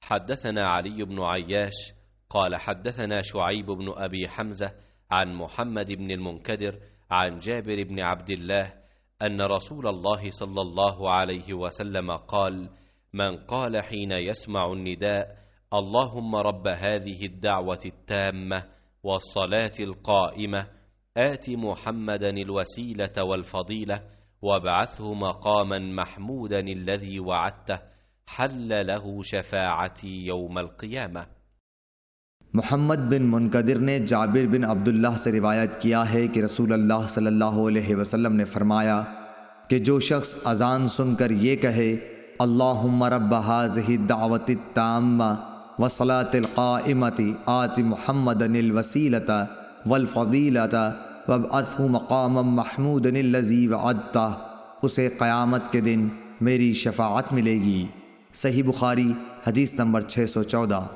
حدثنا علي بن عياش قال حدثنا شعيب بن أبي حمزة عن محمد بن المنكدر عن جابر بن عبد الله أن رسول الله صلى الله عليه وسلم قال: من قال حين يسمع النداء: اللهم رب هذه الدعوة التامة والصلاة القائمة آت محمدا الوسيلة والفضيلة وابعثه مقاما محمودا الذي وعدته، حل له شفاعتي يوم القيامة۔ محمد بن منकदिर ने जाबिर बिन अब्दुल्लाह से रिवायत किया है कि रसूल अल्लाह सल्लल्लाहु अलैहि वसल्लम ने फरमाया कि जो शख्स अज़ान सुनकर ये कहे: अल्लाहुम्मा रब्ब हाज़िहि दावति ताम्मा व सलातिल क़ाइमति आति मुहम्मदनिल वसीलता वल फ़दीलता वब्अथहु मक़ामम महमूदनिल्लज़ी वअदता, उसे क़यामत के दिन मेरी शफ़ाअत मिलेगी। सही बुखारी हदीस नंबर 614।